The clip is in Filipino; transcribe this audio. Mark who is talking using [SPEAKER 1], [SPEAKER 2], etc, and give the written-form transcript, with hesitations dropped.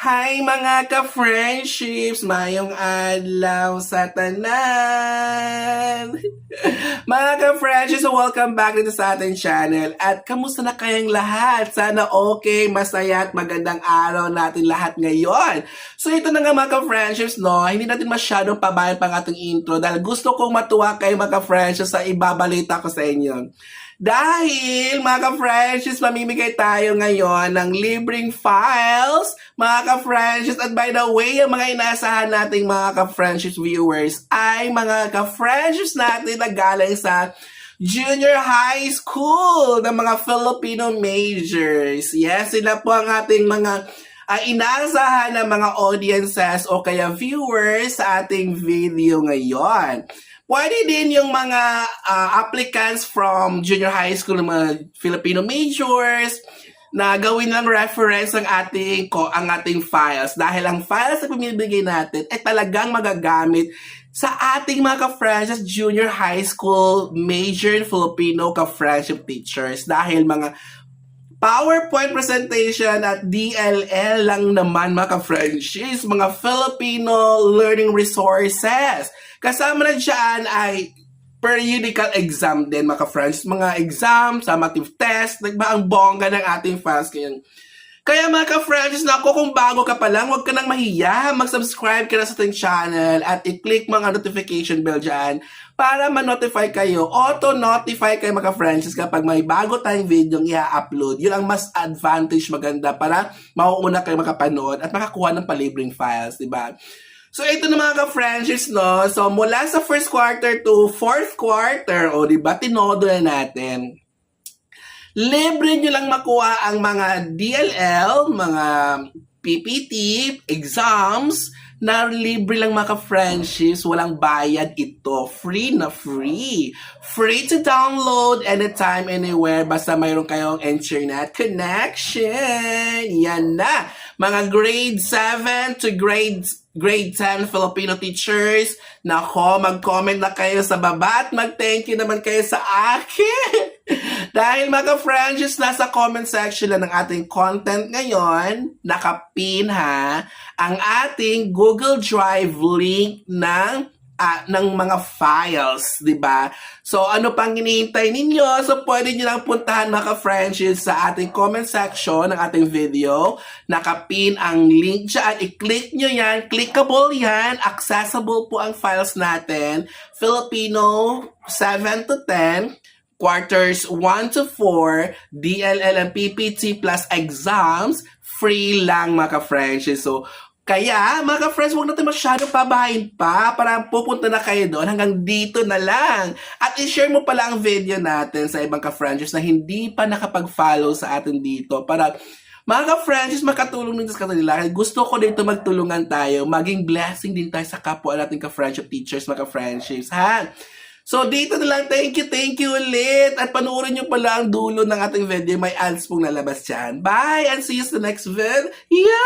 [SPEAKER 1] Hi mga ka-friendships! Mayong adlaw sa tanan! Mga ka-friendships, welcome back dito sa ating channel. At kamusta na kayang lahat? Sana okay, masaya at magandang araw natin lahat ngayon. So ito na nga mga ka-friendships, no? Hindi natin masyadong pabayan pang ating intro dahil gusto kong matuwa kayo mga ka-friendships sa ibabalita ko sa inyo. Dahil, mga ka-friendships, mamimigay tayo ngayon ng libreng files, mga ka-friendships. At by the way, ang mga inaasahan nating mga ka-friendships viewers ay mga ka-friendships natin na galing sa junior high school ng mga Filipino majors. Yes, sila po ang ating mga inaasahan ng mga audiences o kaya viewers sa ating video ngayon. Pwede din yung mga applicants from junior high school ng mga Filipino majors na gawin lang reference ang ating files. Dahil ang files na pumibigay natin ay talagang magagamit sa ating mga ka-friendship junior high school major Filipino ka-friendship teachers. Dahil mga PowerPoint presentation at DLL lang naman mga ka-friendships, mga Filipino learning resources. Kasama na dyan ay periodical exam din mga ka-friends. Mga exam, summative test, nagba ang bongga ng ating files ngayon. Kaya mga ka-friends, naku, kung bago ka pa lang, huwag ka nang mahiya. Mag-subscribe ka na sa ating channel at i-click mga notification bell dyan para ma-notify kayo, auto-notify kayo mga ka-friends kapag may bago tayong video i-upload. Yun ang mas advantage maganda para mauuna kayo makapanood at makakuha ng palibreng files, diba? So, ito na mga ka-friendships, no? So, mula sa first quarter to fourth quarter, o diba, tinodo na natin. Libre nyo lang makuha ang mga DLL, mga PPT, exams, na libre lang mga ka-friendships, walang bayad ito. Free na free. Free to download anytime, anywhere, basta mayroon kayong internet connection. Yan na. Mga grade 7 to grade 10 Filipino teachers. Nako, mag-comment na kayo sa baba at mag-thank you naman kayo sa akin. Dahil mga friends, nasa comment section lang ng ating content ngayon, nakapin ha, ang ating Google Drive link ng mga files, di ba? So, ano pang hinihintay ninyo? So, pwede nyo lang puntahan mga friends sa ating comment section ng ating video. Nakapin ang link dyan. I-click nyo yan. Clickable yan. Accessible po ang files natin. Filipino 7 to 10. Quarters 1 to 4, DLL and PPT plus exams, free lang mga friends. So, kaya mga friends, huwag natin masyado pabahin pa para pupunta na kayo doon. Hanggang dito na lang. At i-share mo pala ang video natin sa ibang ka-friends na hindi pa nakapag-follow sa atin dito para mga ka-friends, makatulong din sa kanila. Gusto ko dito magtulungan tayo. Maging blessing din tayo sa kapwa nating ka-friendship teachers, mga ka-friendships. Ha? So, dito na lang. Thank you ulit. At panoorin nyo pala ang dulo ng ating video. May ads pong lalabas dyan. Bye! And see you sa next video.